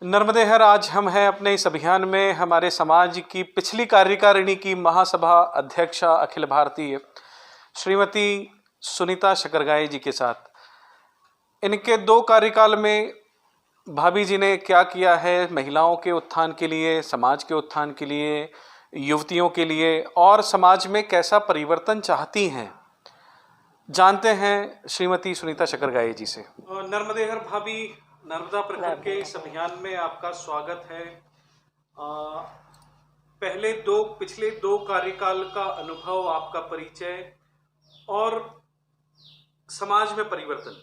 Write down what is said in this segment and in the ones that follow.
नर्मदे हर आज हम हैं अपने इस अभियान में हमारे समाज की पिछली कार्यकारिणी की महासभा अध्यक्षा अखिल भारतीय श्रीमती सुनीता शकरगाई जी के साथ। इनके 2 कार्यकाल में भाभी जी ने क्या किया है महिलाओं के उत्थान के लिए, समाज के उत्थान के लिए, युवतियों के लिए और समाज में कैसा परिवर्तन चाहती हैं, जानते हैं श्रीमती सुनीता शकरगाई जी से। नर्मदे हर भाभी, नर्मदा प्रखर के इस अभियान में आपका स्वागत है। पिछले 2 कार्यकाल का अनुभव, आपका परिचय और समाज में परिवर्तन,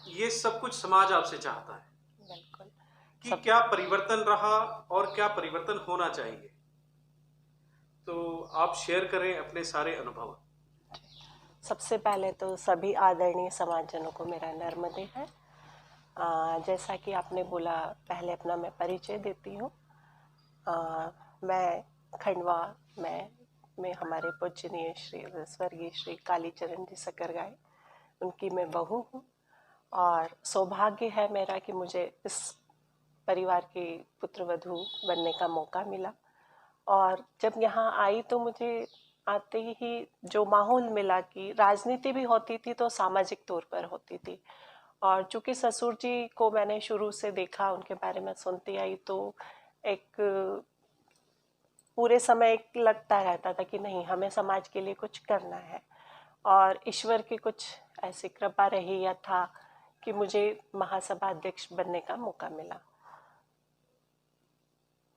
ये सब कुछ समाज आपसे चाहता है। बिल्कुल कि क्या परिवर्तन रहा और क्या परिवर्तन होना चाहिए, तो आप शेयर करें अपने सारे अनुभव। सबसे पहले तो सभी आदरणीय समाजजनों को मेरा नर्मदे है। जैसा कि आपने बोला, पहले अपना मैं परिचय देती हूँ। मैं खंडवा में हमारे पूजनीय स्वर्गीय श्री कालीचरण जी सकरगाई, उनकी मैं बहू हूँ और सौभाग्य है मेरा कि मुझे इस परिवार की पुत्रवधू बनने का मौका मिला। और जब यहाँ आई तो मुझे आते ही जो माहौल मिला कि राजनीति भी होती थी तो सामाजिक तौर पर होती थी। और चूंकि ससुर जी को मैंने शुरू से देखा, उनके बारे में सुनती आई, तो एक पूरे समय एक लगता रहता था कि नहीं, हमें समाज के लिए कुछ करना है। और ईश्वर की कुछ ऐसी कृपा रही या था कि मुझे महासभा अध्यक्ष बनने का मौका मिला।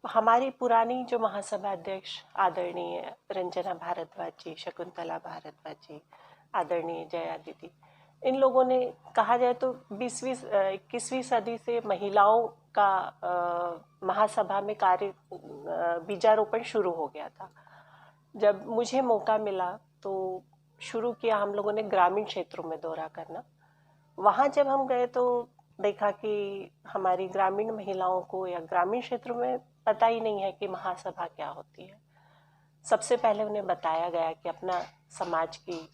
हमारी पुरानी जो महासभा अध्यक्ष आदरणीय रंजना भारद्वाज जी, शकुंतला भारद्वाज जी, आदरणीय जया दीदी, इन लोगों ने कहा जाए तो 21वीं सदी से महिलाओं का महासभा में कार्य बीजारोपण शुरू हो गया था। जब मुझे मौका मिला तो शुरू किया हम लोगों ने ग्रामीण क्षेत्रों में दौरा करना। वहाँ जब हम गए तो देखा कि हमारी ग्रामीण महिलाओं को या ग्रामीण क्षेत्रों में पता ही नहीं है कि महासभा क्या होती है। सबसे पहले उन्हें बताया गया कि अपना समाज की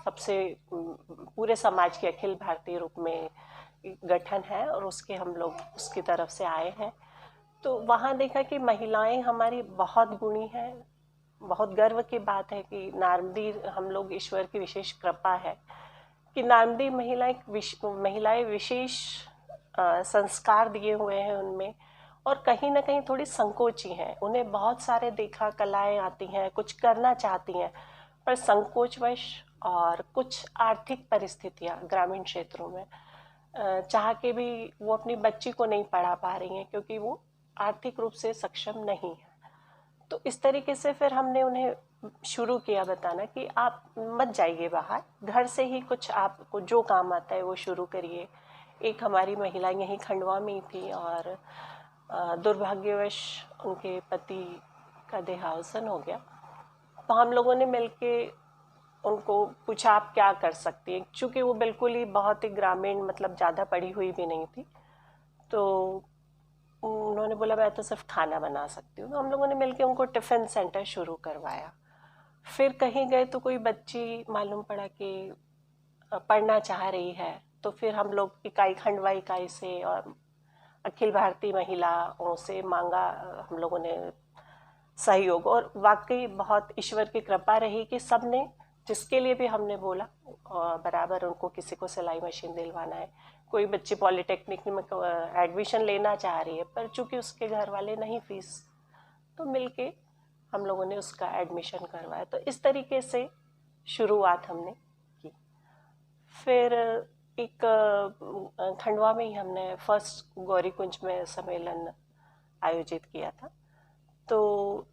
सबसे पूरे समाज के अखिल भारतीय रूप में गठन है और उसके हम लोग उसकी तरफ से आए हैं। तो वहाँ देखा कि महिलाएं हमारी बहुत गुणी हैं। बहुत गर्व की बात है कि नारदी हम लोग ईश्वर की विशेष कृपा है कि नारदी महिलाएं विशेष संस्कार दिए हुए हैं उनमें, और कहीं ना कहीं थोड़ी संकोची हैं। उन्हें बहुत सारे देखा कलाएं आती हैं, कुछ करना चाहती हैं, पर संकोचवश और कुछ आर्थिक परिस्थितियां ग्रामीण क्षेत्रों में चाह के भी वो अपनी बच्ची को नहीं पढ़ा पा रही हैं क्योंकि वो आर्थिक रूप से सक्षम नहीं है। तो इस तरीके से फिर हमने उन्हें शुरू किया बताना कि आप मत जाइए बाहर, घर से ही कुछ आपको जो काम आता है वो शुरू करिए। एक हमारी महिला यहीं खंडवा में ही थी और दुर्भाग्यवश उनके पति का देहावसान हो गया। तो हम लोगों ने मिलके उनको पूछा आप क्या कर सकती हैं, चूँकि वो बिल्कुल ही बहुत ही ग्रामीण, मतलब ज़्यादा पढ़ी हुई भी नहीं थी। तो उन्होंने बोला मैं तो सिर्फ खाना बना सकती हूँ। तो हम लोगों ने मिलके उनको टिफ़िन सेंटर शुरू करवाया। फिर कहीं गए तो कोई बच्ची मालूम पड़ा कि पढ़ना चाह रही है, तो फिर हम लोग इकाई, खंडवा इकाई से और अखिल भारतीय महिलाओं से मांगा हम लोगों ने सहयोग। और वाकई बहुत ईश्वर की कृपा रही कि सब ने, जिसके लिए भी हमने बोला, बराबर उनको किसी को सिलाई मशीन दिलवाना है, कोई बच्ची पॉलिटेक्निक में एडमिशन लेना चाह रही है पर चूंकि उसके घर वाले नहीं फीस, तो मिलके हम लोगों ने उसका एडमिशन करवाया। तो इस तरीके से शुरुआत हमने की। फिर एक खंडवा में ही हमने फर्स्ट गौरी कुंज में सम्मेलन आयोजित किया था। तो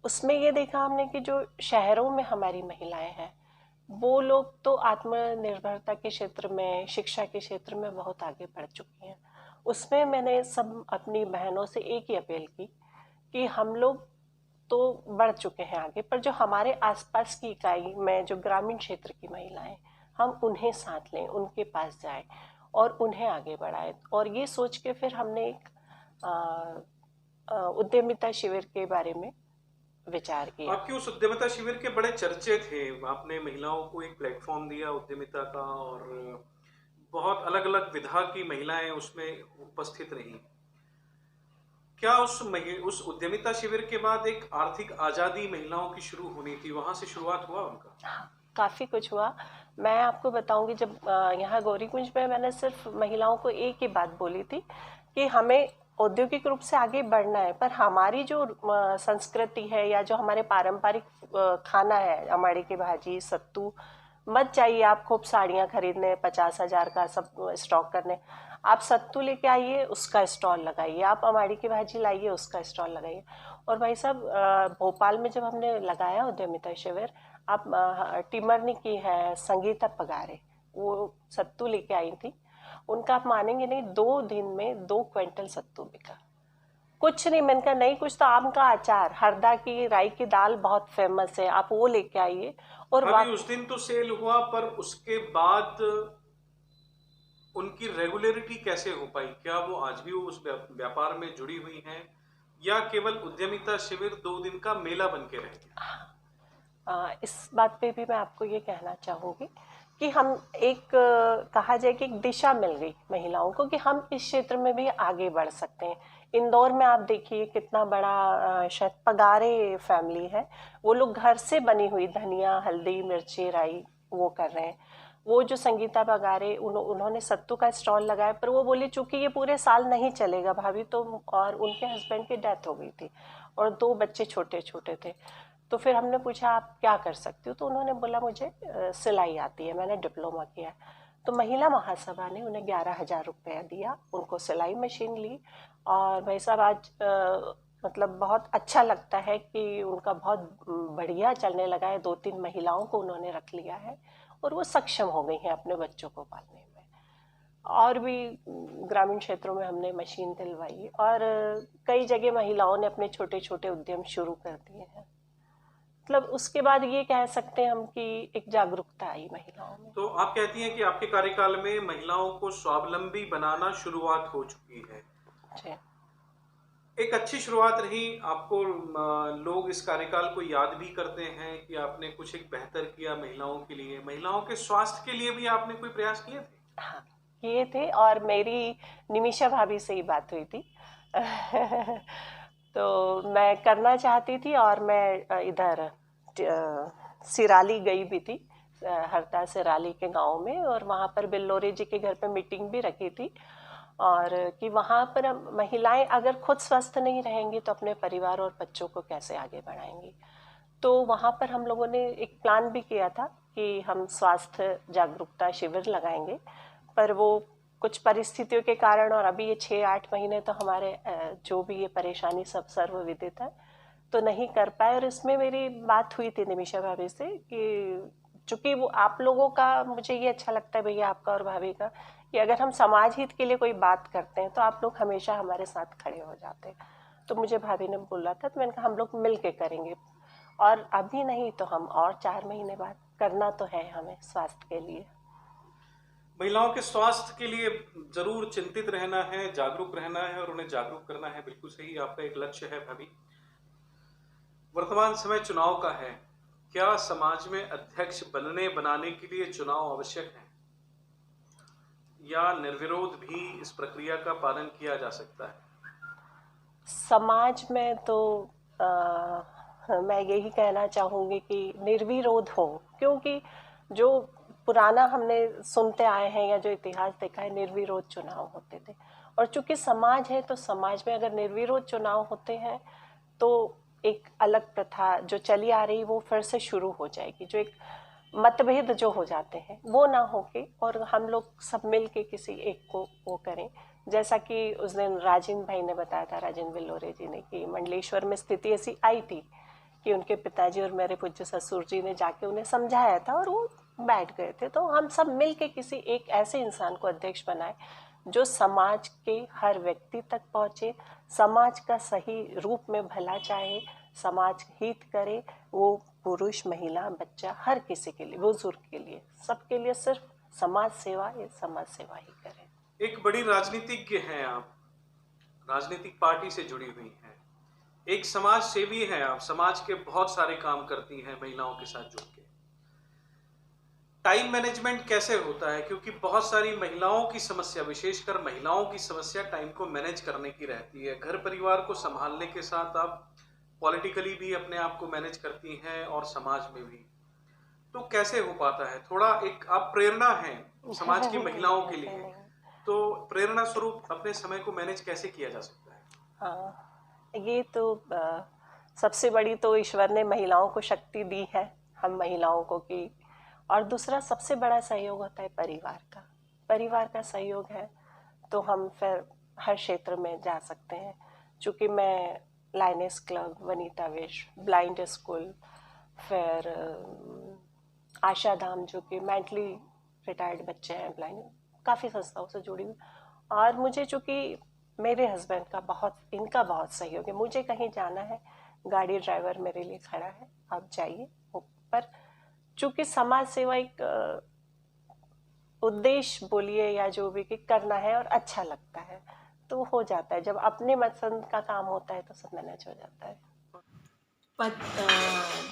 उसमें ये देखा हमने कि जो शहरों में हमारी महिलाएं हैं वो लोग तो आत्मनिर्भरता के क्षेत्र में, शिक्षा के क्षेत्र में बहुत आगे बढ़ चुकी हैं। उसमें मैंने सब अपनी बहनों से एक ही अपील की कि हम लोग तो बढ़ चुके हैं आगे, पर जो हमारे आसपास की इकाई में जो ग्रामीण क्षेत्र की महिलाएं, हम उन्हें साथ लें, उनके पास जाएं और उन्हें आगे बढ़ाएं। और ये सोच के फिर हमने एक उद्यमिता शिविर के बारे में विचार किया। आपकी उस उद्यमिता शिविर के बड़े चर्चे थे, आपने महिलाओं को एक प्लेटफॉर्म दिया उद्यमिता का और बहुत अलग अलग विधा की महिलाएं उसमें उपस्थित रहीं। क्या उस उद्यमिता शिविर के बाद एक आर्थिक आजादी महिलाओं की शुरू होनी थी, वहां से शुरुआत हुआ उनका? हाँ, काफ़ी कुछ हुआ। मैं आपको बताऊंगी, जब यहाँ गौरीकुंज में मैंने सिर्फ महिलाओं को एक ही बात बोली थी कि हमें औद्योगिक रूप से आगे बढ़ना है, पर हमारी जो संस्कृति है या जो हमारे पारंपरिक खाना है, अमाड़ी की भाजी, सत्तू, मत चाहिए आप खूब साड़ियाँ खरीदने 50,000 का सब स्टॉक करने। आप सत्तू लेके आइए, उसका स्टॉल लगाइए, आप अमाड़ी की भाजी लाइए, उसका स्टॉल लगाइए। और भाई साहब, भोपाल में जब हमने लगाया उद्यमिता शिविर, आप टिमरनी की है संगीता पगारे, वो सत्तू लेके आई थी। उनका आप मानेंगे नहीं, 2 दिन में 2 क्विंटल सत्तू बिका। कुछ नहीं, मैंने कहा नहीं, कुछ तो आम का अचार, हरदा की राई की दाल बहुत फेमस है, आप वो लेके आइए। और अभी उस दिन तो सेल हुआ, पर उसके बाद उनकी रेगुलरिटी कैसे हो पाई? क्या वो आज भी उस व्यापार में जुड़ी हुई हैं, या केवल उद्यमिता शिविर 2 दिन का मेला बन के रह गया? इस बात पे भी मैं आपको ये कहना चाहूँगी कि हम एक कहा जाए कि एक दिशा मिल गई महिलाओं को कि हम इस क्षेत्र में भी आगे बढ़ सकते हैं। इंदौर में आप देखिए कितना बड़ा शायद पगारे फैमिली है, वो लोग घर से बनी हुई धनिया, हल्दी, मिर्ची, राई वो कर रहे हैं। वो जो संगीता पगारे, उन्होंने सत्तू का स्टॉल लगाया, पर वो बोली चूंकि ये पूरे साल नहीं चलेगा भाभी, तो और उनके हस्बैंड की डेथ हो गई थी और 2 बच्चे छोटे छोटे थे। तो फिर हमने पूछा आप क्या कर सकती हो, तो उन्होंने बोला मुझे सिलाई आती है, मैंने डिप्लोमा किया है। तो महिला महासभा ने उन्हें 11,000 रुपया दिया, उनको सिलाई मशीन ली। और भाई साहब आज मतलब बहुत अच्छा लगता है कि उनका बहुत बढ़िया चलने लगा है। 2-3 महिलाओं को उन्होंने रख लिया है और वो सक्षम हो गई हैं अपने बच्चों को पालने में। और भी ग्रामीण क्षेत्रों में हमने मशीन दिलवाई और कई जगह महिलाओं ने अपने छोटे छोटे उद्यम शुरू कर दिए हैं। मतलब उसके बाद ये कह सकते हैं हम कि एक जागरूकता आई महिलाओं में। तो आप कहती हैं कि आपके कार्यकाल में महिलाओं को स्वावलंबी बनाना शुरुआत हो चुकी है। जी। एक अच्छी शुरुआत रही। आपको लोग इस कार्यकाल को याद भी करते हैं कि आपने कुछ एक बेहतर किया महिलाओं के लिए, महिलाओं के स्वास्थ्य के लिए भी आपने कोई प्रयास किए थे? हाँ, किए थे और मेरी निमिषा भाभी से ही बात हुई थी। तो मैं करना चाहती थी और मैं इधर सिराली गई भी थी, हरदा सिराली के गांव में, और वहाँ पर बिल्लोरे जी के घर पे मीटिंग भी रखी थी। और कि वहाँ पर महिलाएं अगर खुद स्वस्थ नहीं रहेंगी तो अपने परिवार और बच्चों को कैसे आगे बढ़ाएंगी। तो वहाँ पर हम लोगों ने एक प्लान भी किया था कि हम स्वास्थ्य जागरूकता शिविर लगाएंगे, पर वो कुछ परिस्थितियों के कारण, और अभी ये 6-8 महीने तो हमारे जो भी ये परेशानी सब सर्वविदित है, तो नहीं कर पाए। और इसमें मेरी बात हुई थी निमिषा भाभी से कि चूंकि वो आप लोगों का, मुझे ये अच्छा लगता है भैया आपका और भाभी का, कि अगर हम समाज हित के लिए कोई बात करते हैं तो आप लोग हमेशा हमारे साथ खड़े हो जाते हैं। तो मुझे भाभी ने बोला था, तो मैंने कहा हम लोग मिल के करेंगे, और अभी नहीं तो हम और 4 महीने बाद करना तो है हमें स्वास्थ्य के लिए। महिलाओं के स्वास्थ्य के लिए जरूर चिंतित रहना है, जागरूक रहना है और उन्हें जागरूक करना है। बिल्कुल सही, आपका एक लक्ष्य है भाभी। वर्तमान समय चुनाव का है। क्या समाज में अध्यक्ष बनाने के लिए चुनाव आवश्यक है, या निर्विरोध भी इस प्रक्रिया का पालन किया जा सकता है? समाज में तो मैं यही कहना चाहूँगी कि निर्विरोध हो, क्योंकि जो पुराना हमने सुनते आए हैं या जो इतिहास देखा है, निर्विरोध चुनाव होते थे। और चूंकि समाज है तो समाज में अगर निर्विरोध चुनाव होते हैं तो एक अलग प्रथा जो चली आ रही वो फिर से शुरू हो जाएगी, जो एक मतभेद जो हो जाते हैं वो ना होके और हम लोग सब मिल के किसी एक को वो करें। जैसा कि उस दिन राजेंद्र भाई ने बताया था, राजेंद्र बिल्लोरे जी ने, कि मंडलेश्वर में स्थिति ऐसी आई थी कि उनके पिताजी और मेरे पूज्य ससुर जी ने जाके उन्हें समझाया था और वो बैठ गए थे। तो हम सब मिल के किसी एक ऐसे इंसान को अध्यक्ष बनाए जो समाज के हर व्यक्ति तक पहुँचे, समाज का सही रूप में भला चाहे, समाज हित करे, वो पुरुष, महिला, बच्चा, हर किसी के लिए, बुजुर्ग के लिए, सबके लिए सिर्फ समाज सेवा, ये समाज सेवा ही करें। एक बड़ी राजनीतिज्ञ हैं आप, राजनीतिक पार्टी से जुड़ी हुई हैं, एक समाज सेवी हैं आप, समाज के बहुत सारे काम करती हैं महिलाओं के साथ जुड़ के। टाइम मैनेजमेंट कैसे होता है, क्योंकि बहुत सारी महिलाओं की समस्या, विशेषकर महिलाओं की समस्या टाइम को मैनेज करने की रहती है। घर परिवार को संभालने के साथ आप पॉलिटिकली भी अपने आप को मैनेज करती हैं और समाज में भी, तो कैसे हो पाता है? थोड़ा एक आप प्रेरणा हैं समाज की महिलाओं के ऐसे लिए, नहीं। तो प्रेरणा स्वरूप अपने समय को मैनेज कैसे किया जा सकता है? हाँ, ये तो सबसे बड़ी तो ईश्वर ने महिलाओं को शक्ति दी है, हम महिलाओं को कि, और दूसरा सबसे बड़ा सहयोग होता है परिवार का सहयोग है तो हम फिर हर क्षेत्र में जा सकते हैं। चूँकि मैं लायनेस क्लब, वनिता विश्व, ब्लाइंड स्कूल, फिर आशा धाम जो कि मेंटली रिटायर्ड बच्चे हैं ब्लाइंड, काफ़ी संस्थाओं से जुड़ी हुई, और मुझे चूँकि मेरे हस्बैंड का इनका बहुत सहयोग है। मुझे कहीं जाना है, गाड़ी ड्राइवर मेरे लिए खड़ा है, आप जाइए। पर चूँकि समाज सेवा एक उद्देश्य बोलिए या जो भी कि करना है और अच्छा लगता है तो हो जाता है। जब अपने पसंद का काम होता है तो सब मैनेज हो जाता है। पर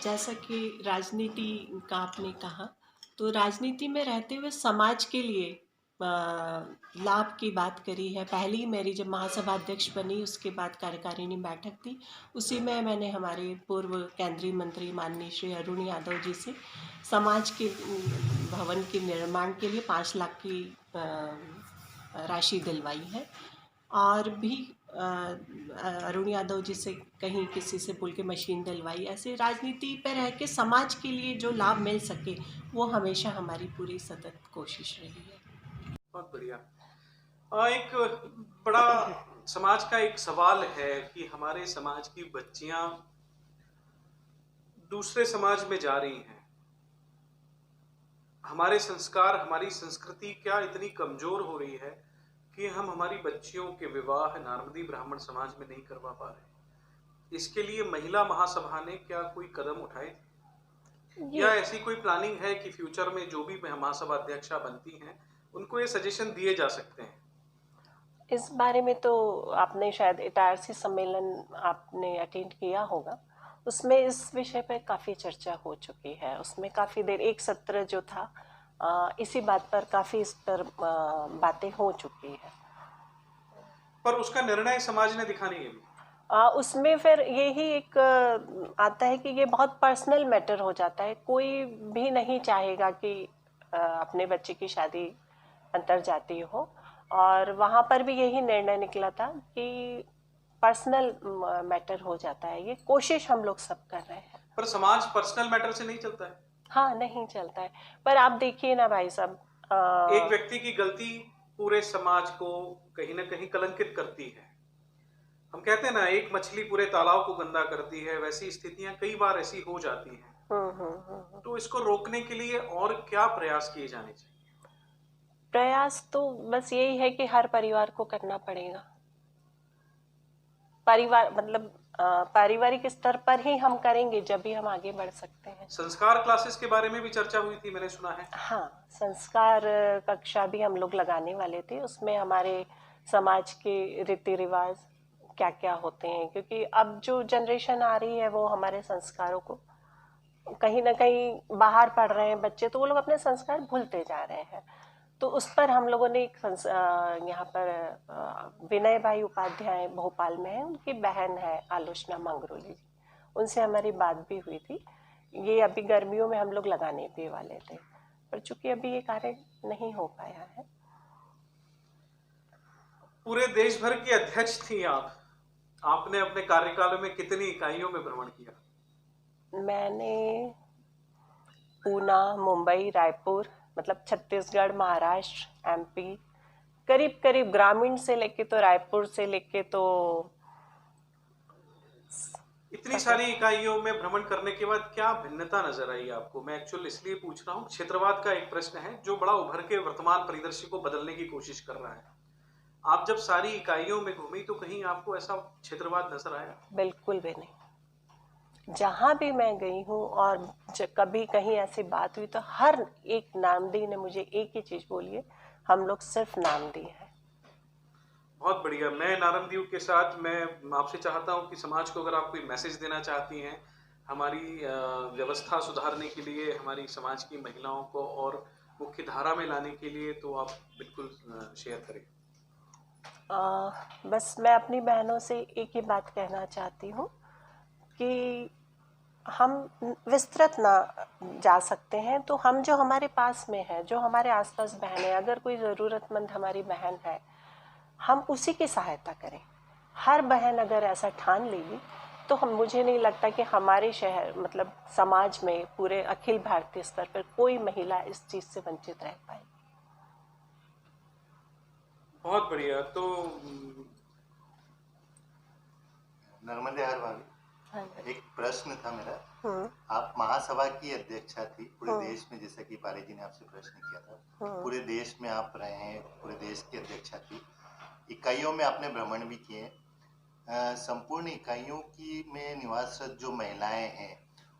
जैसा कि राजनीति का आपने कहा, तो राजनीति में रहते हुए समाज के लिए लाभ की बात करी है। पहली मेरी जब महासभा अध्यक्ष बनी उसके बाद कार्यकारिणी बैठक थी, उसी में मैंने हमारे पूर्व केंद्रीय मंत्री माननीय श्री अरुण यादव जी से समाज के भवन के निर्माण के लिए 5 लाख की राशि दिलवाई है। और भी अरुण यादव जी से कहीं किसी से बोल के मशीन दिलवाई। ऐसे राजनीति पे रह के समाज के लिए जो लाभ मिल सके वो हमेशा हमारी पूरी सतत कोशिश रही है। बहुत बढ़िया। एक बड़ा समाज का एक सवाल है कि हमारे समाज की बच्चियां दूसरे समाज में जा रही हैं। हमारे संस्कार, हमारी संस्कृति क्या इतनी कमजोर हो रही है कि हम हमारी बच्चियों के विवाह नारदी ब्राह्मण समाज में नहीं करवा पा रहे? इसके लिए महिला महासभा ने क्या कोई कदम उठाए थे, या ऐसी कोई प्लानिंग है कि फ्यूचर में जो भी महासभा अध्यक्षा बनती हैं उनको ये सजेशन दिए जा सकते हैं? इस बारे में तो आपने शायद इटारसी सम्मेलन आपने अटेंड किया होगा, उसमें इस विषय पर काफ़ी चर्चा हो चुकी है। उसमें काफ़ी देर एक सत्र जो था इसी बात पर काफ़ी इस पर बातें हो चुकी है, पर उसका निर्णय समाज ने दिखा नहीं है। उसमें फिर यही एक आता है कि ये बहुत पर्सनल मैटर हो जाता है। कोई भी नहीं चाहेगा कि अपने बच्चे की शादी अंतर्जातीय हो, और वहाँ पर भी यही निर्णय निकला था कि पर्सनल मैटर हो जाता है। ये कोशिश हम लोग सब कर रहे हैं। पर समाज पर्सनल मैटर से नहीं चलता है। हाँ, नहीं चलता है। पर आप देखिए ना भाई साहब, एक व्यक्ति की गलती पूरे समाज को कहीं ना कहीं कलंकित करती है। हम कहते हैं ना, एक मछली पूरे तालाब को गंदा करती है, वैसी स्थितियां कई बार ऐसी हो जाती हैं। तो इसको रोकने के लिए और क्या प्रयास किए जाने चाहिए? प्रयास तो बस यही है कि हर परिवार को करना पड़ेगा। परिवार मतलब पारिवारिक स्तर पर ही हम करेंगे जब भी हम आगे बढ़ सकते हैं। संस्कार क्लासेस के बारे में भी चर्चा हुई थी, मैंने सुना है। हाँ, संस्कार कक्षा भी हम लोग लगाने वाले थे। उसमें हमारे समाज के रीति रिवाज क्या क्या होते हैं, क्योंकि अब जो जनरेशन आ रही है वो हमारे संस्कारों को कहीं ना कहीं बाहर पढ़ रहे हैं बच्चे, तो वो लोग अपने संस्कार भूलते जा रहे हैं। तो उस पर हम लोगों ने एक यहाँ पर विनय भाई उपाध्याय भोपाल में है, उनकी बहन है आलोचना मंगरोली जी, उनसे हमारी बात भी हुई थी। ये अभी गर्मियों में हम लोग लगाने भी वाले थे, पर चूंकि अभी ये कार्य नहीं हो पाया है। पूरे देश भर की अध्यक्ष थी आप। आपने अपने कार्यकाल में कितनी इकाइयों में भ्रमण किया? मैंने पूना, मुंबई, रायपुर, मतलब छत्तीसगढ़, महाराष्ट्र, एमपी, करीब करीब ग्रामीण से लेके तो रायपुर से लेके तो इतनी सारी इकाइयों में भ्रमण करने के बाद क्या भिन्नता नजर आई आपको? मैं एक्चुअल इसलिए पूछ रहा हूँ, क्षेत्रवाद का एक प्रश्न है जो बड़ा उभर के वर्तमान परिदृश्य को बदलने की कोशिश कर रहा है। आप जब सारी इकाइयों में घूमी तो कहीं आपको ऐसा क्षेत्रवाद नजर आया? बिल्कुल भी नहीं। जहाँ भी मैं गई हूँ और कभी कहीं ऐसी बात हुई तो हर एक नामदी ने मुझे एक ही चीज बोली है, हम लोग सिर्फ नामदी हैं। बहुत बढ़िया। मैं नारंगदेव के साथ मैं आपसे चाहता हूं कि समाज को अगर आप कोई मैसेज देना चाहती हैं हमारी व्यवस्था सुधारने के लिए, हमारी समाज की महिलाओं को और मुख्य धारा में लाने के लिए, तो आप बिल्कुल शेयर करें। बस मैं अपनी बहनों से एक ही बात कहना चाहती हूँ कि हम विस्तृत ना जा सकते हैं, तो हम जो हमारे पास में है, जो हमारे आसपास बहन है, अगर कोई ज़रूरतमंद हमारी बहन है, हम उसी की सहायता करें। हर बहन अगर ऐसा ठान लेगी तो हम, मुझे नहीं लगता कि हमारे शहर मतलब समाज में पूरे अखिल भारतीय स्तर पर कोई महिला इस चीज़ से वंचित रह पाएगी। बहुत बढ़िया। तो नर्मदे हर भाभी, हाँ। एक प्रश्न था मेरा। आप महासभा की अध्यक्षा थी पूरे देश में, जैसा कि पाले जी ने आपसे प्रश्न किया था। पूरे देश में आप रहे हैं, पूरे देश की अध्यक्षा थी। इकाइयों में आपने भ्रमण भी किए। संपूर्ण इकाइयों की में निवासरत जो महिलाएं हैं,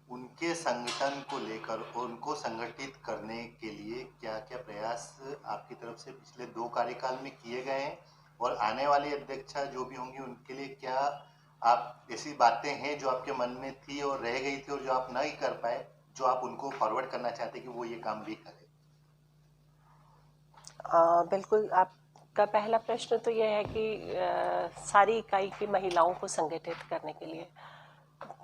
उनके संगठन को लेकर और उनको संगठित करने के लिए क्या क्या प्रयास आपकी तरफ से पिछले 2 कार्यकाल में किए गए हैं, और आने वाली अध्यक्षा जो भी होंगी उनके लिए क्या आप ऐसी बातें हैं जो आपके मन में थी और रह गई थी और जो आप नहीं कर पाए, जो आप उनको फॉरवर्ड करना चाहते कि वो ये काम भी करें? बिल्कुल, आपका पहला प्रश्न तो यह है कि सारी इकाई की महिलाओं को संगठित करने के लिए,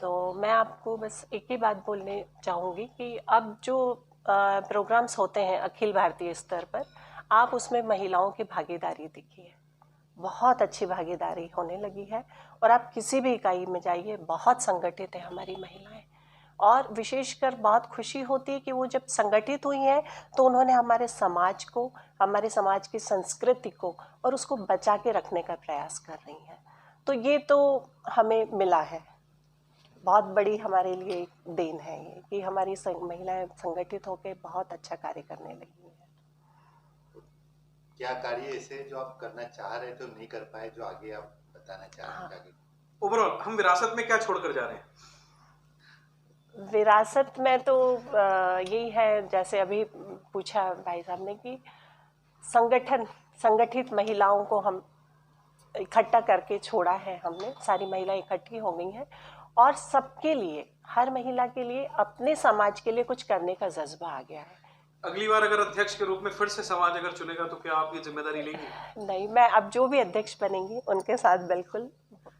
तो मैं आपको बस एक ही बात बोलने चाहूँगी कि अब जो प्रोग्राम्स होते हैं अखिल भारतीय स्तर पर, आप उसमें महिलाओं की भागीदारी देखिए, बहुत अच्छी भागीदारी होने लगी है। और आप किसी भी इकाई में जाइए, बहुत संगठित है हमारी महिलाएं। और विशेषकर बहुत खुशी होती है कि वो जब संगठित हुई हैं तो उन्होंने हमारे समाज को, हमारे समाज की संस्कृति को और उसको बचा के रखने का प्रयास कर रही हैं। तो ये तो हमें मिला है, बहुत बड़ी हमारे लिए देन है ये कि हमारी महिलाएं संगठित होकर बहुत अच्छा कार्य करने लगी हैं। क्या कार्य ऐसे जो आप करना चाह रहे थे नहीं कर पाए, जो आगे आप बताना चाह रहे हैं? ओवरऑल हम विरासत में क्या छोड़कर जा रहे हैं? विरासत में तो यही है, जैसे अभी पूछा भाई साहब ने, कि संगठित महिलाओं को हम इकट्ठा करके छोड़ा है हमने। सारी महिलाएं इकट्ठी हो गई हैं और सबके लिए, हर महिला के लिए, अपने समाज के लिए कुछ करने का जज्बा आ गया है। अगली बार अगर अध्यक्ष के रूप में फिर से समाज अगर चुनेगा तो क्या आप ये जिम्मेदारी लेंगे? नहीं, मैं अब जो भी अध्यक्ष बनेंगी उनके साथ बिल्कुल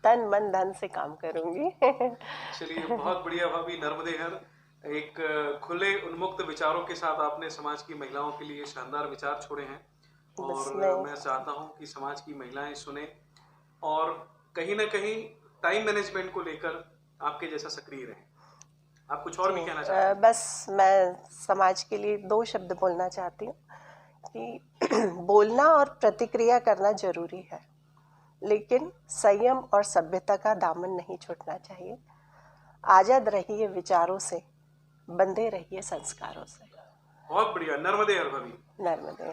तन मन धन से काम करूंगी। चलिए, बहुत बढ़िया भाभी। नर्मदेहर एक खुले उन्मुक्त विचारों के साथ आपने समाज की महिलाओं के लिए शानदार विचार छोड़े हैं, और मैं चाहता हूं कि समाज की महिलाएं सुने और कहीं ना कहीं टाइम मैनेजमेंट को लेकर आपके जैसा सक्रिय रहें। आप कुछ और भी कहना चाहते हैं? बस मैं समाज के लिए 2 शब्द बोलना चाहती हूँ कि बोलना और प्रतिक्रिया करना जरूरी है, लेकिन संयम और सभ्यता का दामन नहीं छूटना चाहिए। आजाद रहिए विचारों से, बंधे रहिए संस्कारों से। बहुत बढ़िया। नर्मदेहर भाभी। नर्मदे।